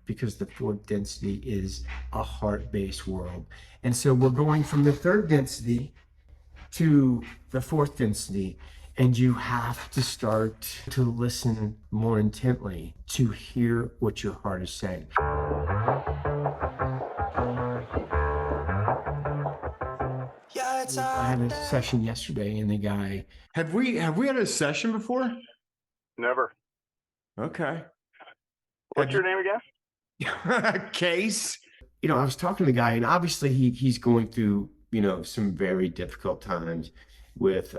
because the fourth density is a heart-based world. And so we're going from the third density to the fourth density, and you have to start to listen more intently to hear what your heart is saying. I had a session yesterday, and the guy. Have we had a session before? Never. Okay. What's your name again? Case. You know, I was talking to the guy, and obviously he's going through, you know, some very difficult times with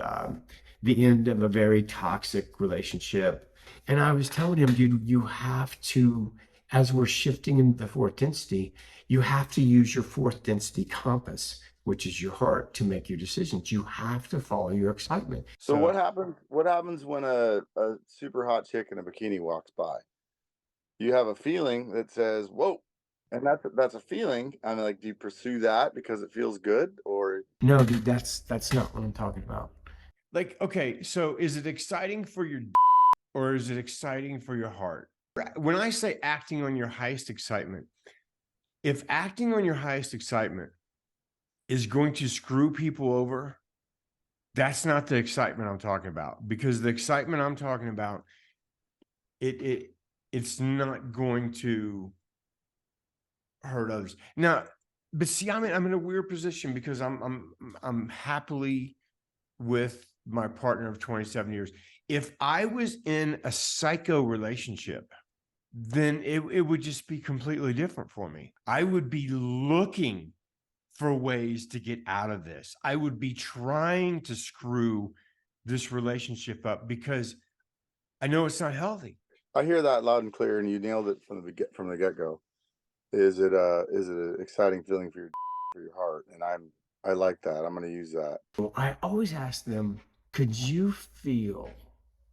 the end of a very toxic relationship. And I was telling him, dude, you have to, as we're shifting into the fourth density, you have to use your fourth density compass, which is your heart, to make your decisions. You have to follow your excitement. So what happens? What happens when a super hot chick in a bikini walks by? You have a feeling that says, "Whoa," and that's a feeling. I mean, like, do you pursue that because it feels good, or No, dude, that's not what I'm talking about. Like, okay, so is it exciting for your or is it exciting for your heart? When I say acting on your highest excitement, if acting on your highest excitement is going to screw people over, that's not the excitement I'm talking about. Because the excitement I'm talking about, it's not going to hurt others. Now, but see, I'm in a weird position because I'm happily with my partner of 27 years. If I was in a psycho relationship, then it would just be completely different for me. I would be looking for ways to get out of this. I would be trying to screw this relationship up because I know it's not healthy. I hear that loud and clear, and you nailed it from the get go. Is it an exciting feeling for your heart? And I like that. I'm going to use that. Well, I always ask them, could you feel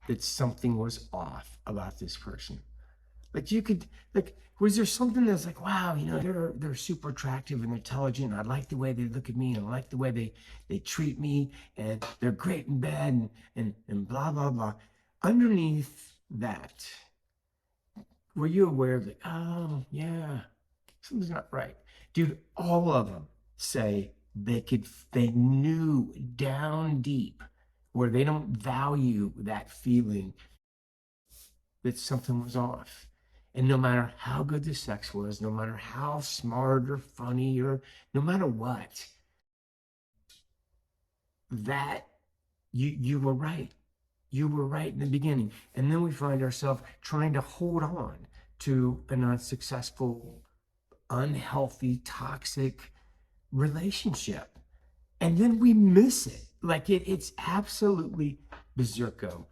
that something was off about this person? Like you could, like, was there something that's like, wow, you know, they're super attractive and intelligent. And I like the way they look at me, and I like the way they treat me, and they're great in bed, and blah blah blah. Underneath that, were you aware of like, oh yeah, something's not right, dude? All of them say they knew down deep where they don't value that feeling that something was off. And no matter how good the sex was, no matter how smart or funny, or no matter what, that you were right. You were right in the beginning. And then we find ourselves trying to hold on to an unsuccessful, unhealthy, toxic relationship. And then we miss it. Like it's absolutely berserko.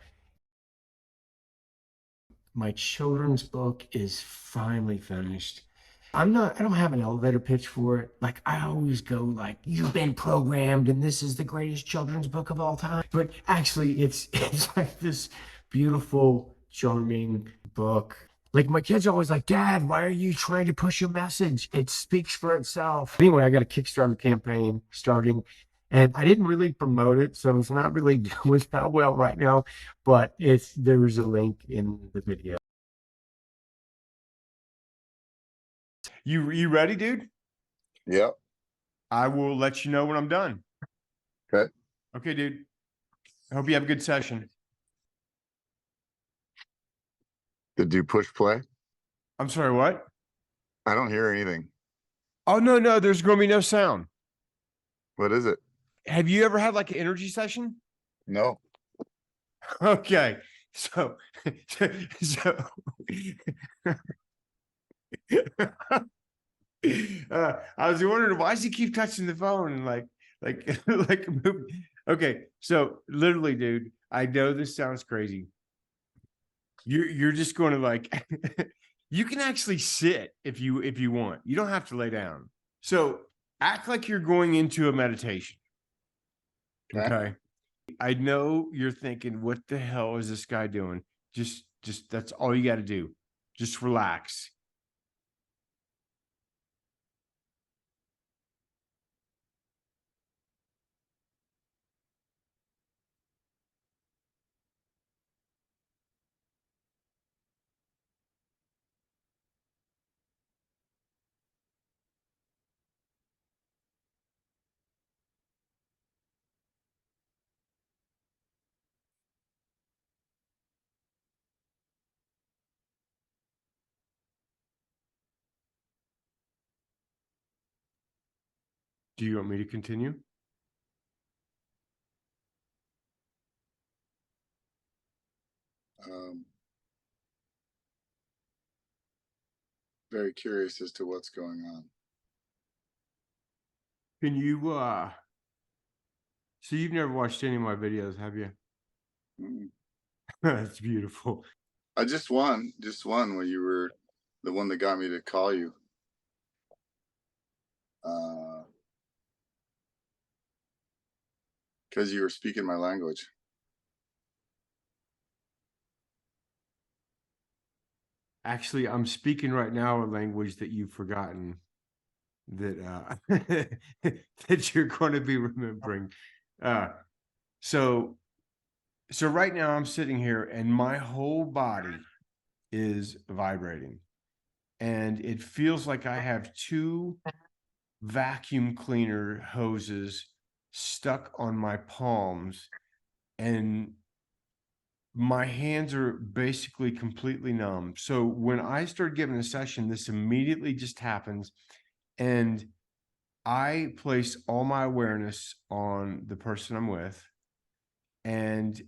My children's book is finally finished. I don't have an elevator pitch for it. Like I always go like, you've been programmed and this is the greatest children's book of all time. But actually it's like this beautiful, charming book. Like my kids are always like, Dad, why are you trying to push your message? It speaks for itself. Anyway, I got a Kickstarter campaign starting, and I didn't really promote it, so it's not really doing that well right now, but there's a link in the video. You ready, dude? Yep. I will let you know when I'm done. Okay. Okay, dude. I hope you have a good session. Did you push play? I'm sorry, what? I don't hear anything. Oh, no, there's going to be no sound. What is it? Have you ever had like an energy session? No. Okay. So I was wondering, why does he keep touching the phone and like okay, so literally, dude, I know this sounds crazy. You're just going to like you can actually sit if you want. You don't have to lay down. So act like you're going into a meditation. Okay. I know you're thinking, what the hell is this guy doing? Just that's all you got to do. Just relax. Do you want me to continue? Very curious as to what's going on. Can you, so you've never watched any of my videos, have you? Mm. That's beautiful. I just won when you were the one that got me to call you. Because you were speaking my language. Actually, I'm speaking right now a language that you've forgotten that that you're going to be remembering. So right now I'm sitting here and my whole body is vibrating, and it feels like I have two vacuum cleaner hoses stuck on my palms, and my hands are basically completely numb. So when I start giving a session, this immediately just happens. And I place all my awareness on the person I'm with. And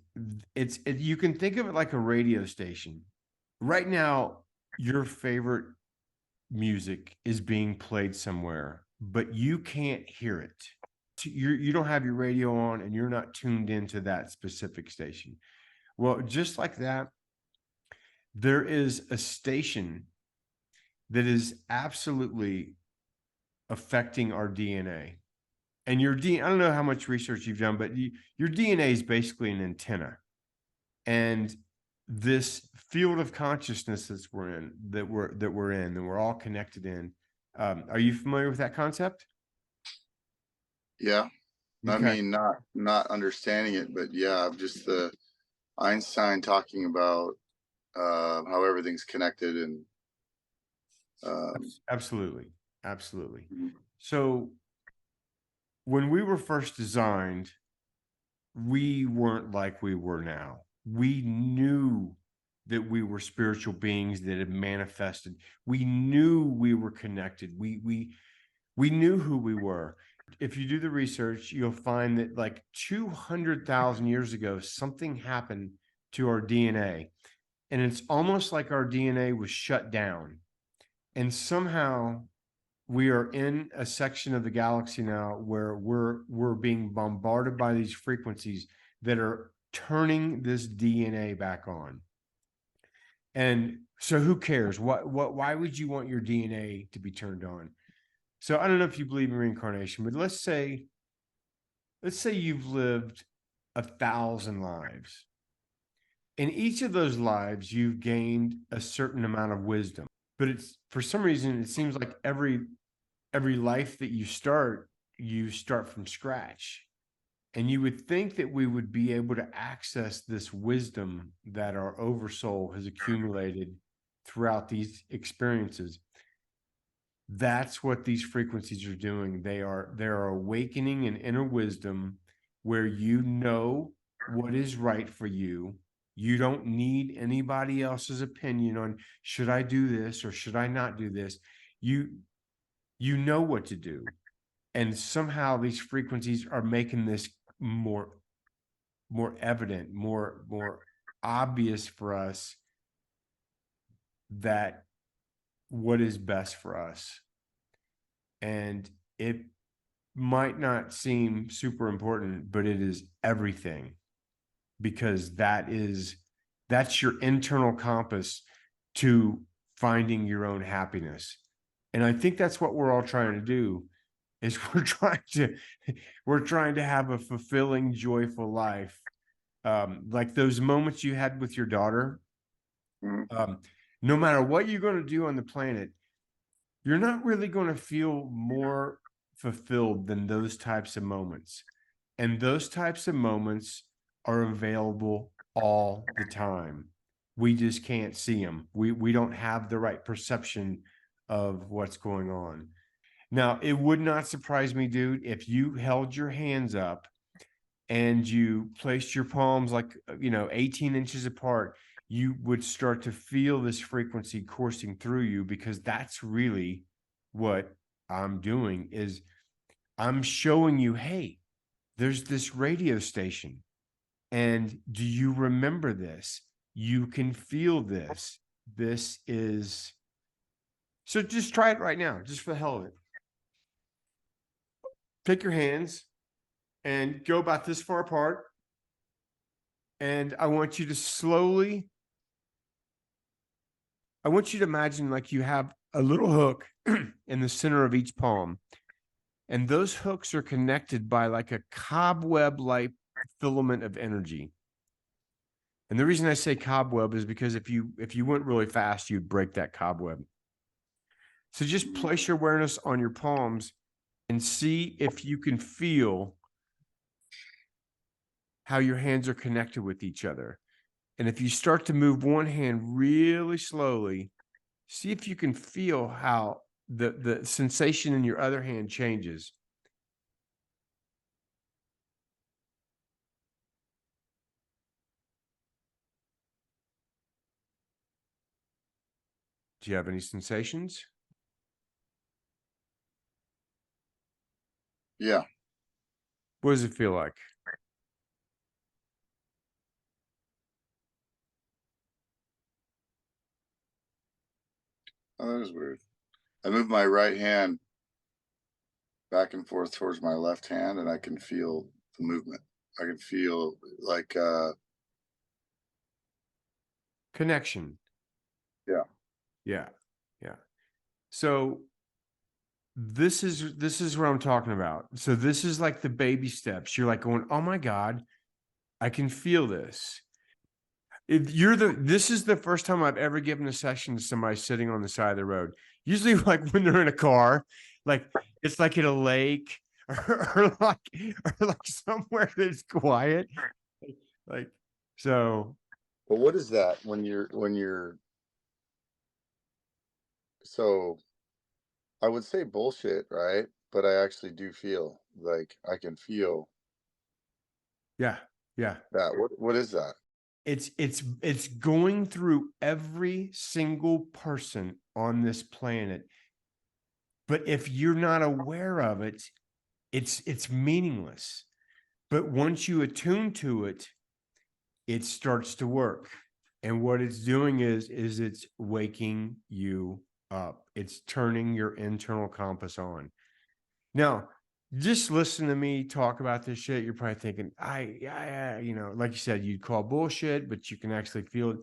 you can think of it like a radio station. Right now, your favorite music is being played somewhere, but you can't hear it. You don't have your radio on and you're not tuned into that specific station. Well, just like that, there is a station that is absolutely affecting our DNA. And your DNA, I don't know how much research you've done, but your DNA is basically an antenna. And this field of consciousness that we're in, that we're all connected in. Are you familiar with that concept? Yeah. Okay. I mean, not understanding it, but yeah, just the Einstein talking about how everything's connected and Absolutely. Mhm. So when we were first designed, we weren't like we were now. We knew that we were spiritual beings that had manifested. We knew we were connected. We knew who we were. If you do the research, you'll find that like 200,000 years ago, something happened to our DNA. And it's almost like our DNA was shut down. And somehow we are in a section of the galaxy now where we're being bombarded by these frequencies that are turning this DNA back on. And so who cares? Why would you want your DNA to be turned on? So I don't know if you believe in reincarnation, but let's say you've lived 1,000 lives. In each of those lives, you've gained a certain amount of wisdom. But it's, for some reason, it seems like every life that you start from scratch. And you would think that we would be able to access this wisdom that our oversoul has accumulated throughout these experiences. That's what these frequencies are doing. They're awakening an inner wisdom where you know what is right for you. You don't need anybody else's opinion on should I do this or should I not do this. You know what to do. And somehow these frequencies are making this more evident, more obvious for us that what is best for us. And it might not seem super important, but it is everything, because that's your internal compass to finding your own happiness. And I think that's what we're all trying to do, is we're trying to have a fulfilling, joyful life. Like those moments you had with your daughter, no matter what you're going to do on the planet, you're not really going to feel more fulfilled than those types of moments. And those types of moments are available all the time. We just can't see them. We don't have the right perception of what's going on. Now, it would not surprise me, dude, if you held your hands up and you placed your palms like, 18 inches apart, you would start to feel this frequency coursing through you, because that's really what I'm doing. Is I'm showing you, hey, there's this radio station. And do you remember this? You can feel this. This is, so just try it right now, just for the hell of it. Take your hands and go about this far apart. And I want you to slowly, I want you to imagine like you have a little hook in the center of each palm. And those hooks are connected by like a cobweb-like filament of energy. And the reason I say cobweb is because if you went really fast, you'd break that cobweb. So just place your awareness on your palms and see if you can feel how your hands are connected with each other. And if you start to move one hand really slowly, see if you can feel how the sensation in your other hand changes. Do you have any sensations? Yeah. What does it feel like? Oh, that was weird. I moved my right hand back and forth towards my left hand, and I can feel the movement. I can feel like Connection. Yeah. Yeah. Yeah. So this is what I'm talking about. So this is like the baby steps. You're like going, oh my God, I can feel this. If you're this is the first time I've ever given a session to somebody sitting on the side of the road. Usually like when they're in a car, like it's like at a lake or like somewhere that's quiet. Like, so. But what is that when you're so I would say bullshit, right? But I actually do feel like I can feel Yeah. Yeah. that. What is that? It's going through every single person on this planet. But if you're not aware of it, it's meaningless. But once you attune to it, it starts to work. And what it's doing is it's waking you up. It's turning your internal compass on. Now, just listen to me talk about this shit. You're probably thinking, you know, like you said, you'd call bullshit, but you can actually feel it.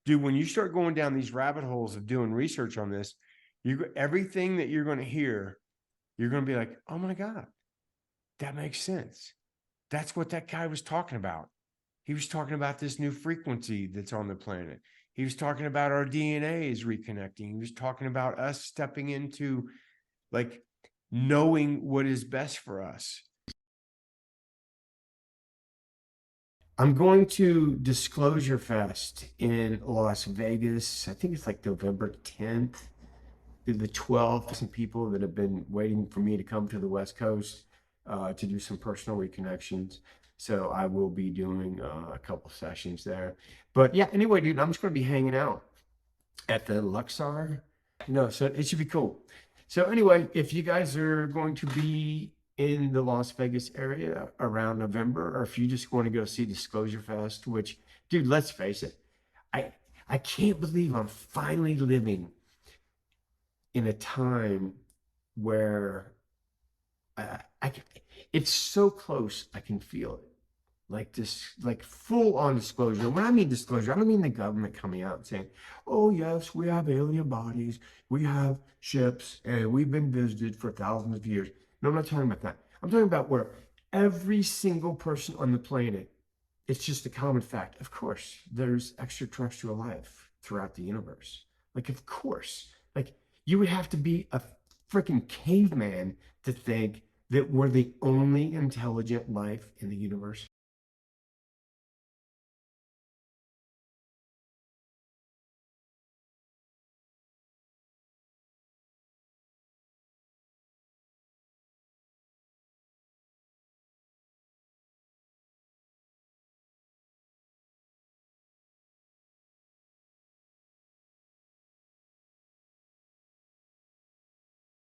Dude, when you start going down these rabbit holes of doing research on this, everything that you're going to hear, you're going to be like, oh my God, that makes sense. That's what that guy was talking about. He was talking about this new frequency that's on the planet. He was talking about our DNA is reconnecting. He was talking about us stepping into like knowing what is best for us. I'm going to Disclosure Fest in Las Vegas. I think it's like November 10th through the 12th. Some people that have been waiting for me to come to the West Coast to do some personal reconnections. So I will be doing a couple sessions there. But yeah, anyway, dude, I'm just going to be hanging out at the Luxor. So it should be cool. So anyway, if you guys are going to be in the Las Vegas area around November, or if you just want to go see Disclosure Fest, which, dude, let's face it, I can't believe I'm finally living in a time where it's so close I can feel it. Like this, like full on disclosure. When I mean disclosure, I don't mean the government coming out and saying, oh, yes, we have alien bodies, we have ships, and we've been visited for thousands of years. No, I'm not talking about that. I'm talking about where every single person on the planet, it's just a common fact. Of course, there's extraterrestrial life throughout the universe. Like, of course, like you would have to be a freaking caveman to think that we're the only intelligent life in the universe.